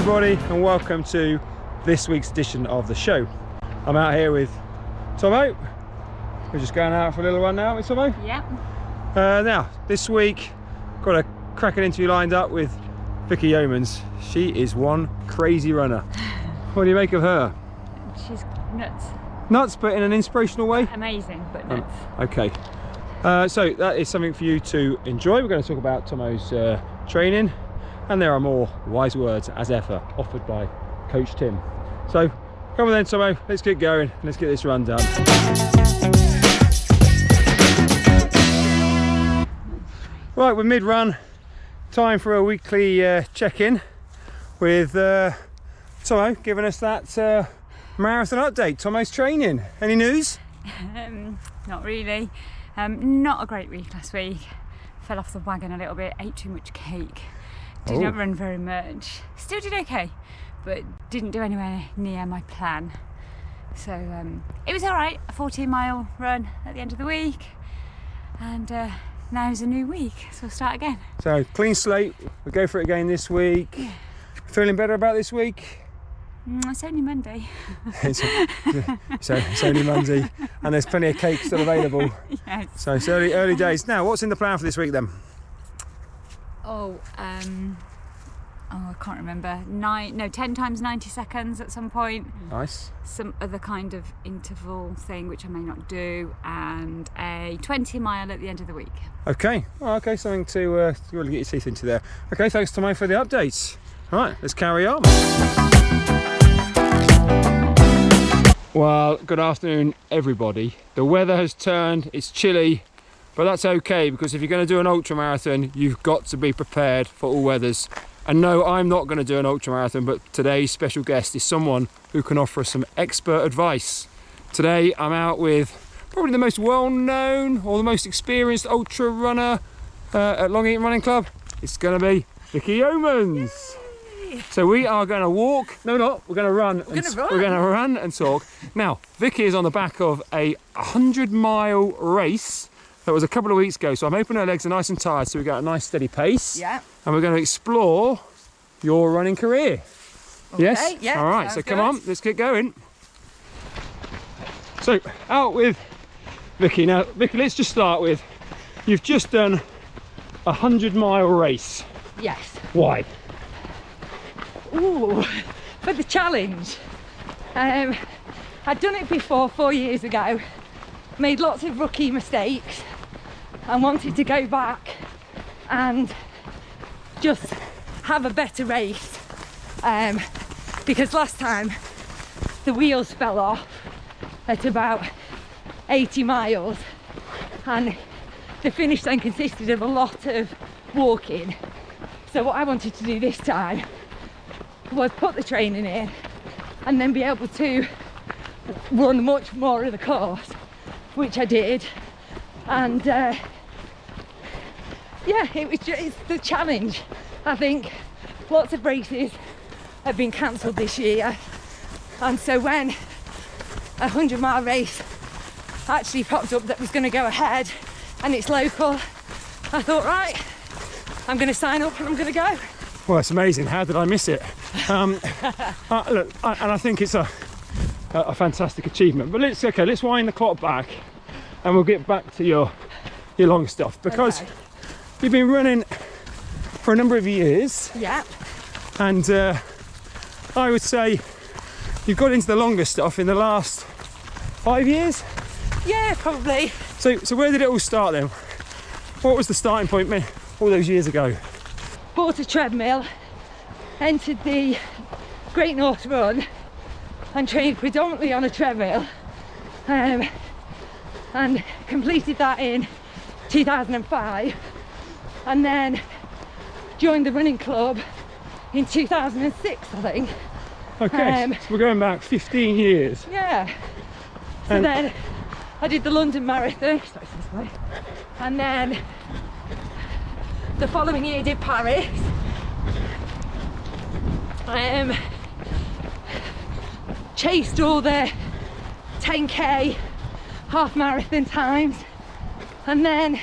everybody, and welcome to this week's edition of the show. I'm out here with Tomo. We're just going out for a little run now with Tomo. Yeah. Now, this week, got a cracking interview lined up with Vicky Yeomans. She is one crazy runner. What do you make of her? She's nuts. Nuts, but in an inspirational way? Amazing, but nuts. Okay. So that is something for you to enjoy. We're going to talk about Tomo's training, and there are more wise words as ever offered by Coach Tim. So come on then, Tomo, let's get going. Let's get this run done. Right, we're mid-run. Time for a weekly check-in with Tomo giving us that marathon update. Tomo's training. Any news? Not really. Not a great week last week. Fell off the wagon a little bit, ate too much cake. Didn't run very much. Still did okay, but didn't do anywhere near my plan. So it was all right, a 14-mile run at the end of the week. And now is a new week, so we'll start again. So clean slate, we'll go for it again this week. Yeah. Feeling better about this week? It's only Monday. it's only Monday, and there's plenty of cake still available. Yes. So it's early days. Now, what's in the plan for this week then? I can't remember. 10 times 90 seconds at some point. Nice. Some other kind of interval thing which I may not do, and a 20-mile at the end of the week. Okay. Well, okay, something to really get your teeth into there. Okay, thanks Tomo for the updates. All right, let's carry on. Well, good afternoon everybody. The weather has turned, it's chilly, but that's okay, because if you're going to do an ultra marathon, you've got to be prepared for all weathers. And no, I'm not going to do an ultra marathon, but today's special guest is someone who can offer us some expert advice. Today I'm out with probably the most well-known or the most experienced ultra runner at Long Eaton Running Club. It's going to be Vicky Yeomans. Yay. So we are going to walk. No, not. We're going to run. We're going to run and talk. Now, Vicky is on the back of a 100-mile race that was a couple of weeks ago. So I'm hoping her legs are nice and tired, so we got a nice steady pace. Yeah. And we're going to explore your running career. Okay, yes? Yeah. All right, so come on, let's get going. So, out with Vicky. Now, Vicky, let's just start with, you've just done a 100-mile race. Yes. Why? Ooh, for the challenge. I'd done it before 4 years ago, made lots of rookie mistakes, and wanted to go back and just have a better race, because last time the wheels fell off at about 80 miles, and the finish then consisted of a lot of walking. So what I wanted to do this time was put the training in and then be able to run much more of the course, which I did. And yeah, it's the challenge. I think lots of races have been cancelled this year, and so when a 100-mile race actually popped up that was going to go ahead and it's local, I thought, right, I'm going to sign up and I'm going to go. Well, it's amazing. How did I miss it? Look, and I think it's a fantastic achievement. But let's wind the clock back, and we'll get back to your long stuff, because you've been running for a number of years. Yeah. And I would say you've got into the longer stuff in the last 5 years. Yeah, probably. So where did it all start then? What was the starting point all those years ago? Bought a treadmill, entered the Great North Run, and trained predominantly on a treadmill, and completed that in 2005, and then joined the running club in 2006, I think. Okay, so we're going back 15 years. Yeah. So then I did the London Marathon, and then the following year did Paris. Chased all the 10k half marathon times, and then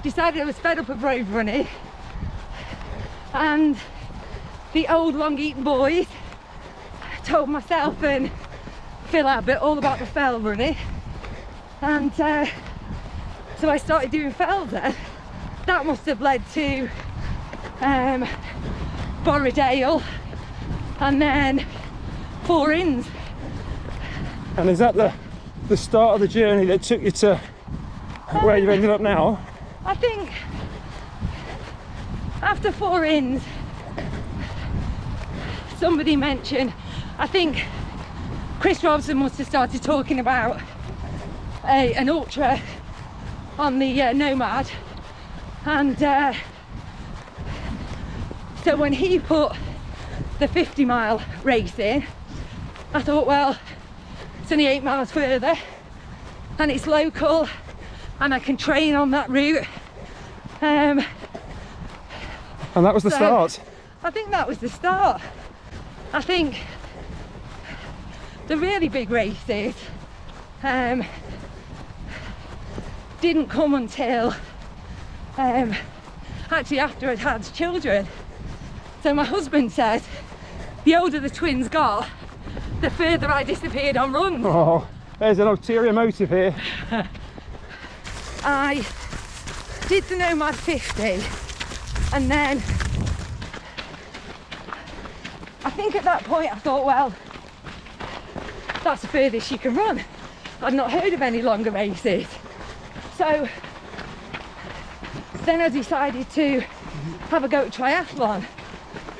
decided I was fed up of road running and the old Long Eaton boys told myself and Phil Abbott all about the fell running, and so I started doing fells then. That must have led to Borrowdale and then Four Inns. And is that the start of the journey that took you to where you've ended up now? I think after Four Inns, somebody mentioned, I think Chris Robson must have started talking about an ultra on the Nomad, and so when he put the 50-mile race in, I thought, well, it's only 8 miles further and it's local and I can train on that route. And that was the start. I think that was the start. I think the really big races didn't come until actually after I'd had children. So my husband said the older the twins got, the further I disappeared on runs. Oh, there's an ulterior motive here. I did the Nomad 50, and then I think at that point I thought, well, that's the furthest you can run. I'd not heard of any longer races. So then I decided to have a go at triathlon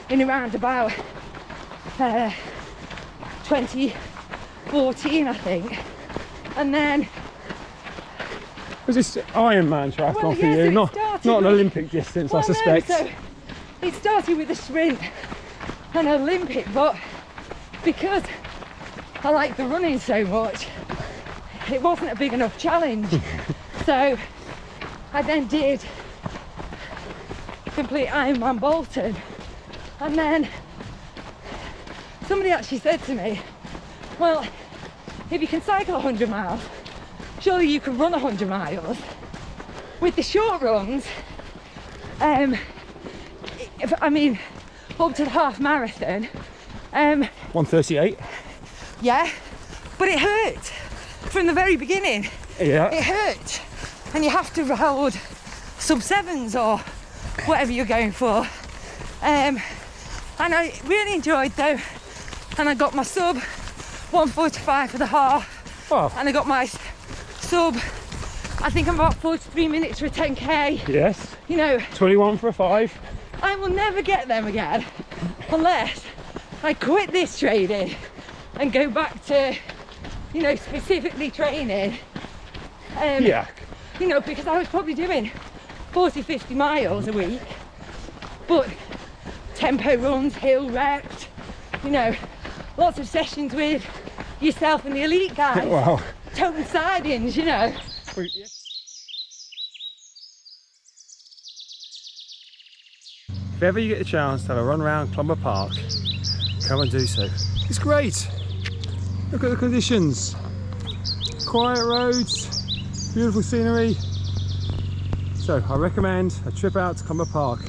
in around about 2014, I think. And then Was this Ironman triathlon well, for yeah, you? so Not an Olympic distance, I suspect. No, so it started with a sprint and an Olympic, but because I like the running so much, it wasn't a big enough challenge. So I then did complete Ironman Bolton, and then somebody actually said to me, well, if you can cycle 100 miles, surely you can run 100 miles. With the short runs, up to the half marathon, 1:38. yeah, but it hurt from the very beginning. Yeah. It hurt, and you have to hold sub-7s or whatever you're going for. And I really enjoyed though, and I got my sub 1:45 for the half. Oh. And I got my sub, I think I'm about 43 minutes for a 10k. Yes. You know, 21 for a 5. I will never get them again unless I quit this training and go back to, you know, specifically training. Yeah. You know, because I was probably doing 40-50 miles a week, but tempo runs, hill reps, you know, lots of sessions with yourself and the elite guys. Wow. Toting sidings, you know. If ever you get the chance to have a run around Clumber Park, come and do so. It's great. Look at the conditions. Quiet roads, beautiful scenery. So I recommend a trip out to Clumber Park.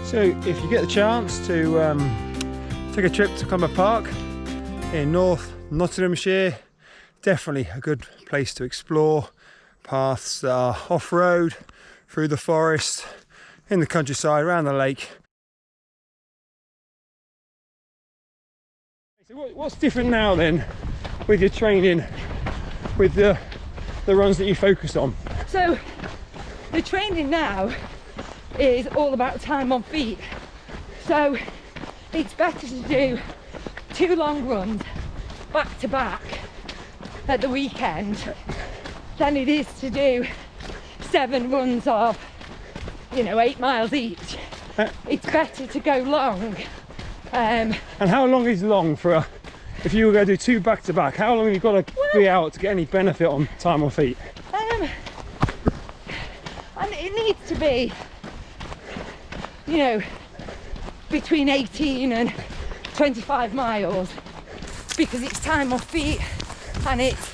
So if you get the chance to take a trip to Clumber Park in North Nottinghamshire, definitely a good place to explore. Paths that are off-road, through the forest, in the countryside, around the lake. So what's different now then with your training, with the runs that you focus on? So the training now is all about time on feet. So it's better to do 2 long runs back to back at the weekend than it is to do 7 runs of, you know, 8 miles each. It's better to go long. And how long is long for a, if you were going to do 2 back to back, how long have you got to be out to get any benefit on time on feet? And it needs to be, you know, between 18 and 25 miles, because it's time on feet and it's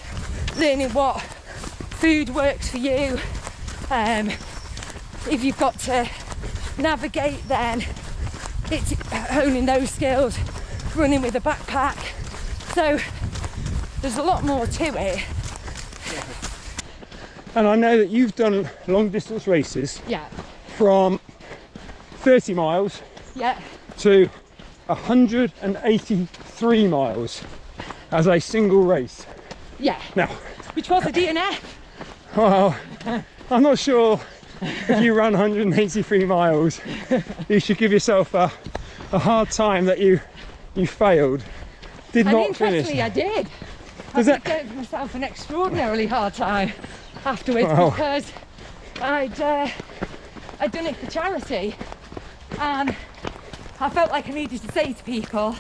learning what food works for you. If you've got to navigate, then it's honing those skills, running with a backpack. So there's a lot more to it. And I know that you've done long distance races, Yeah, from 30 miles yeah, to 183 miles as a single race. yeah. Now, Which was a DNF. well, I'm not sure if you ran 183 miles, you should give yourself a hard time that you failed. Did And not finish. interestingly, I did. Does I that- gave myself an extraordinarily hard time afterwards, Wow. because I'd done it for charity, and I felt like I needed to say to people,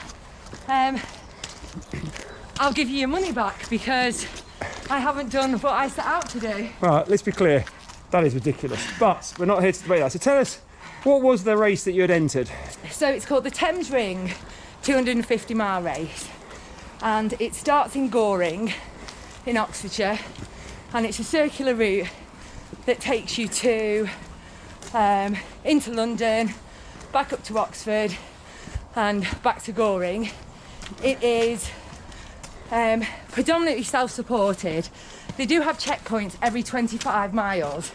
I'll give you your money back because I haven't done what I set out to do. Right, let's be clear, that is ridiculous. But we're not here to debate that. So tell us, what was the race that you had entered? So it's called the Thames Ring 250 mile race, and it starts in Goring in Oxfordshire, and it's a circular route that takes you to into London, back up to Oxford and back to Goring. It is predominantly self-supported. They do have checkpoints every 25 miles,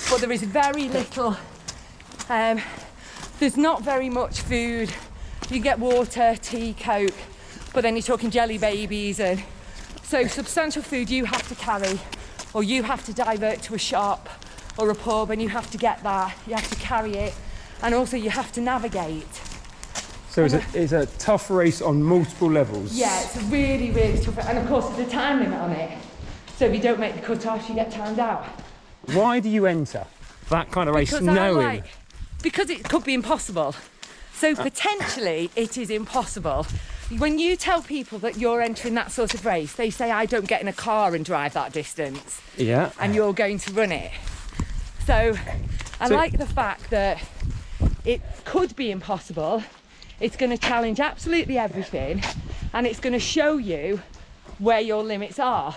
but there is very little, there's not very much food. You get water, tea, Coke, but then you're talking jelly babies, and so substantial food you have to carry, or you have to divert to a shop or a pub and you have to get that, you have to carry it, and also you have to navigate. So it's a tough race on multiple levels. Yeah, it's really, really tough, and of course there's a time limit on it, so if you don't make the cut-off you get timed out. Why do you enter that kind of race Because knowing? because it could be impossible. So potentially it is impossible. When you tell people that you're entering that sort of race, they say, I don't get in a car and drive that distance, Yeah. and you're going to run it. So I like the fact that it could be impossible. It's going to challenge absolutely everything, and it's going to show you where your limits are.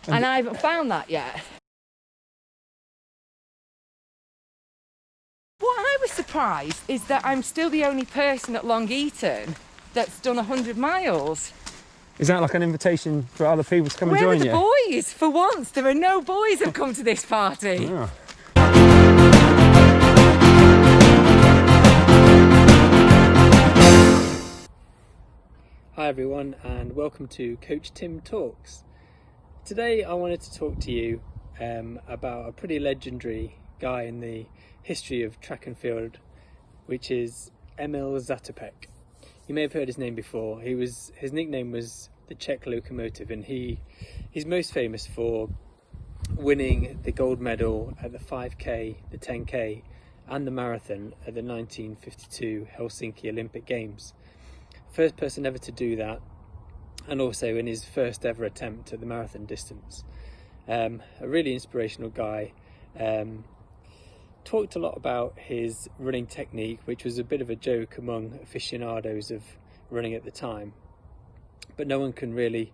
And I haven't found that yet. What I was surprised is that I'm still the only person at Long Eaton that's done 100 miles. Is that like an invitation for other people to come and Where are join the you? boys? For once, there are no boys who've come to this party. Yeah. Hi everyone, and welcome to Coach Tim Talks. Today I wanted to talk to you about a pretty legendary guy in the history of track and field, which is Emil Zatopek. You may have heard his name before. His nickname was the Czech Locomotive, and he's most famous for winning the gold medal at the 5k, the 10k and the marathon at the 1952 Helsinki Olympic Games. First person ever to do that, and also in his first ever attempt at the marathon distance. A really inspirational guy. Talked a lot about his running technique, which was a bit of a joke among aficionados of running at the time, but no one can really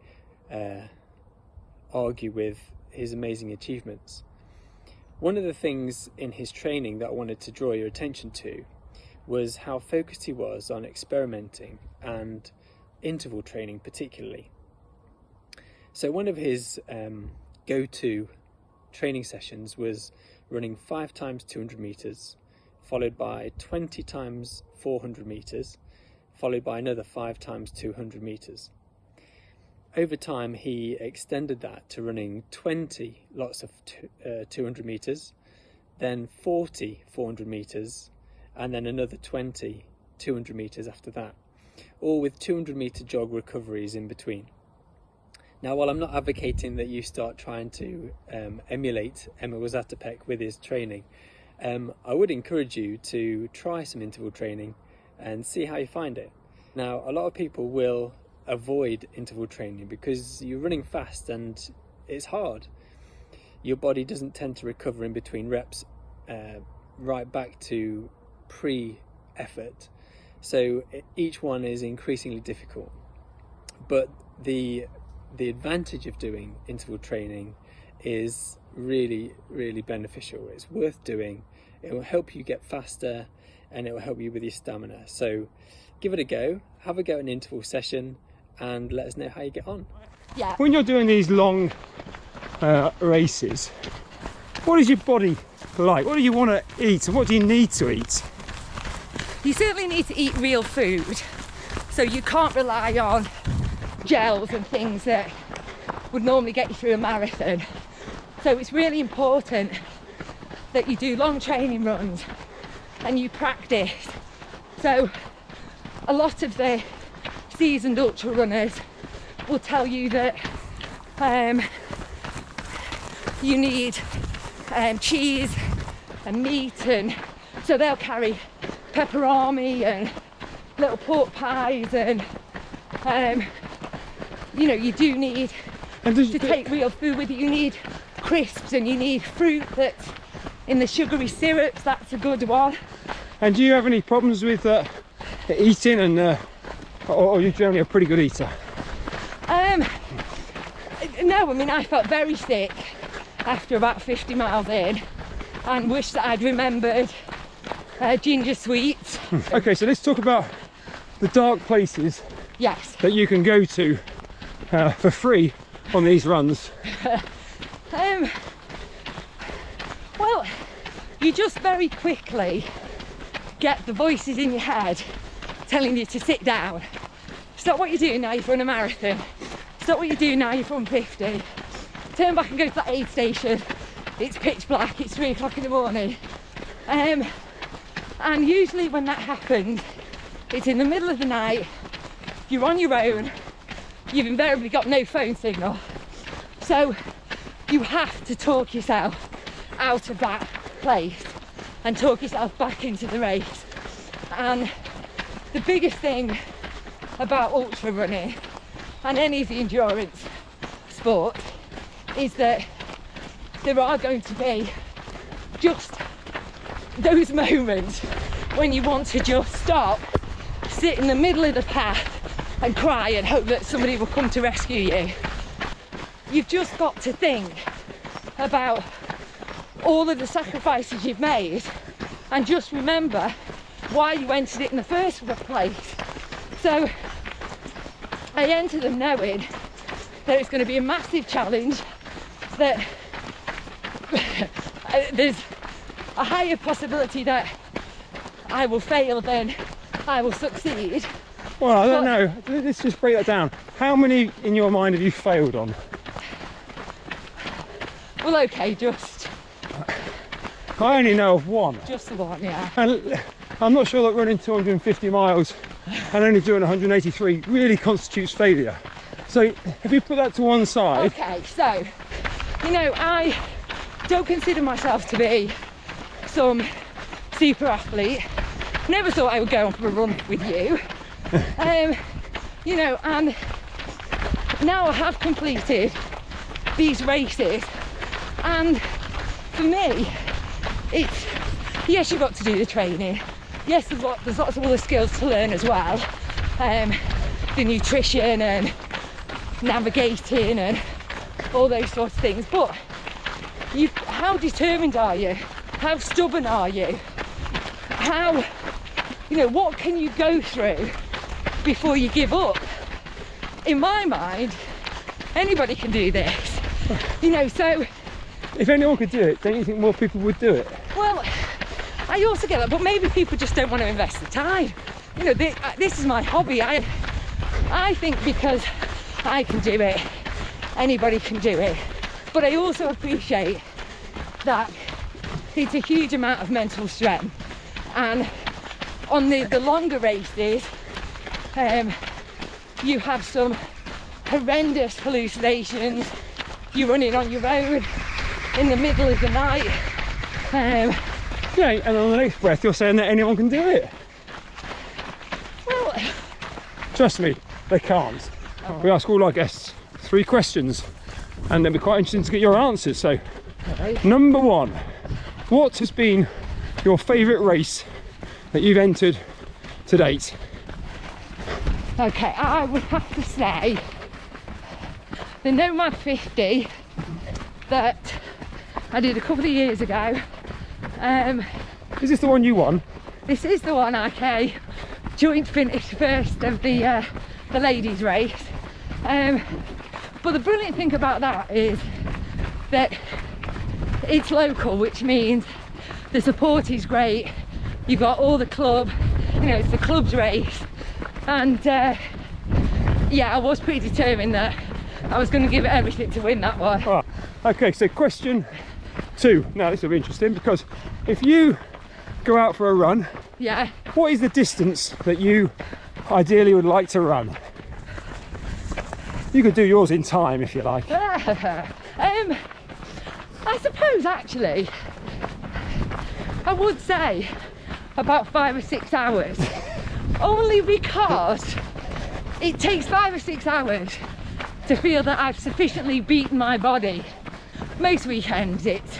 argue with his amazing achievements. One of the things in his training that I wanted to draw your attention to was how focused he was on experimenting and interval training particularly. So one of his go-to training sessions was running 5 times 200 meters, followed by 20 times 400 meters, followed by another 5 times 200 meters. over time he extended that to running 20 lots of 200 meters, then 40 400 meters, and then another 20 200 meters after that, all with 200 meter jog recoveries in between. Now, while I'm not advocating that you start trying to emulate Emil Zatopek with his training, I would encourage you to try some interval training and see how you find it. Now, a lot of people will avoid interval training because you're running fast and it's hard. Your body doesn't tend to recover in between reps right back to pre-effort. So each one is increasingly difficult. But the advantage of doing interval training is really, really beneficial. It's worth doing. It will help you get faster and it will help you with your stamina. So give it a go, have a go at an interval session and let us know how you get on. Yeah. When you're doing these long races, what is your body like? What do you want to eat and what do you need to eat? You certainly need to eat real food. So you can't rely on gels and things that would normally get you through a marathon. So it's really important that you do long training runs and you practice. So a lot of the seasoned ultra runners will tell you that you need cheese and meat, and so they'll carry pepperoni and little pork pies, and you know, you do need to take real food with you. You need crisps and you need fruit that's in the sugary syrups. That's a good one. And do you have any problems with eating, and or are you generally a pretty good eater? No, I mean, I felt very sick after about 50 miles in and wish that I'd remembered ginger sweets. Okay, so let's talk about the dark places Yes. that you can go to for free on these runs. Well, you just very quickly get the voices in your head telling you to sit down. Stop what you're doing now you've run a marathon. Stop what you're doing now you've run 50. Turn back and go to that aid station. It's pitch black, it's 3 o'clock in the morning. And usually when that happens, it's in the middle of the night, you're on your own, you've invariably got no phone signal. So you have to talk yourself out of that place and talk yourself back into the race. And the biggest thing about ultra running and any of the endurance sport is that there are going to be just those moments when you want to just stop, sit in the middle of the path and cry and hope that somebody will come to rescue you. You've just got to think about all of the sacrifices you've made and just remember why you entered it in the first place. So I enter them knowing that it's going to be a massive challenge, that there's a higher possibility that I will fail than I will succeed. Well, I don't know. Let's just break that down. How many in your mind have you failed on? Well, okay, just I only know of one. the one, yeah. And I'm not sure that running 250 miles and only doing 183 really constitutes failure. So if you put that to one side... Okay, so, you know, I don't consider myself to be some super athlete. Never thought I would go on for a run with you. You know, and now I have completed these races, and for me, it's, yes, you've got to do the training. Yes, there's lots of other skills to learn as well. The nutrition and navigating and all those sorts of things. But how determined are you? How stubborn are you? How, you know, what can you go through before you give up? In my mind, anybody can do this. You know, so... If anyone could do it, don't you think more people would do it? Well, I also get that, but maybe people just don't want to invest the time. You know, this is my hobby. I think because I can do it, anybody can do it. But I also appreciate that it's a huge amount of mental strength, and on the longer races you have some horrendous hallucinations. You're running on your own in the middle of the night. Yeah, and on the next breath you're saying that anyone can do it. Well, Trust me, they can't. We ask all our guests 3 questions and it'll be quite interesting to get your answers. So, number 1, what has been your favourite race that you've entered to date? okay, I would have to say the Nomad 50 that I did a couple of years ago. Is this the one you won? This is the one I came joint finish first of the ladies race. But the brilliant thing about that is that it's local, which means the support is great. You've got all the club, you know, it's the club's race. And yeah, I was pretty determined that I was going to give it everything to win that one. Oh, okay, so question 2. Now this will be interesting because if you go out for a run, Yeah. what is the distance that you ideally would like to run? You could do yours in time if you like. I suppose actually I would say about 5 or 6 hours, only because it takes 5 or 6 hours to feel that I've sufficiently beaten my body. Most weekends it's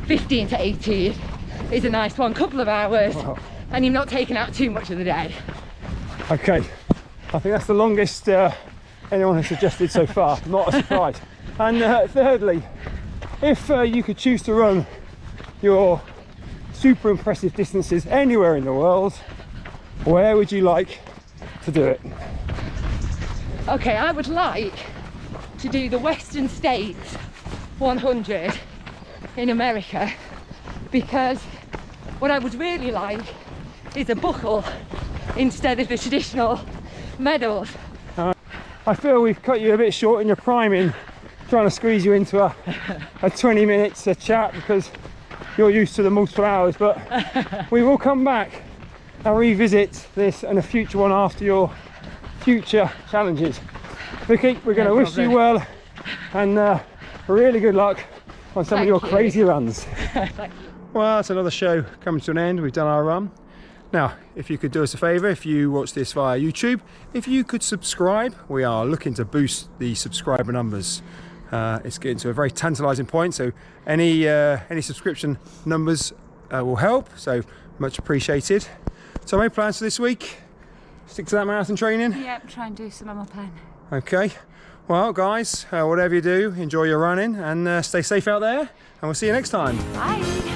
15 to 18 is a nice one, couple of hours. Wow. And you've not taken out too much of the day. Okay, I think that's the longest anyone has suggested so far. Not a surprise. And thirdly, if you could choose to run your super impressive distances anywhere in the world, where would you like to do it? Okay, I would like to do the Western States 100 in America, because what I would really like is a buckle instead of the traditional medals. I feel we've cut you a bit short in your priming, trying to squeeze you into a 20 minutes chat because you're used to the multiple hours, but we will come back and revisit this and a future one after your future challenges. Vicky, we're going to wish you well and really good luck on some of your crazy runs. Thank you. Well, that's another show coming to an end. We've done our run. Now, if you could do us a favour, if you watch this via YouTube, if you could subscribe. We are looking to boost the subscriber numbers. It's getting to a very tantalising point, so any subscription numbers will help, so much appreciated. So my plans for this week, stick to that marathon training. Yep, try and do some on my plan. Okay, well guys, whatever you do, enjoy your running and stay safe out there, and we'll see you next time. Bye.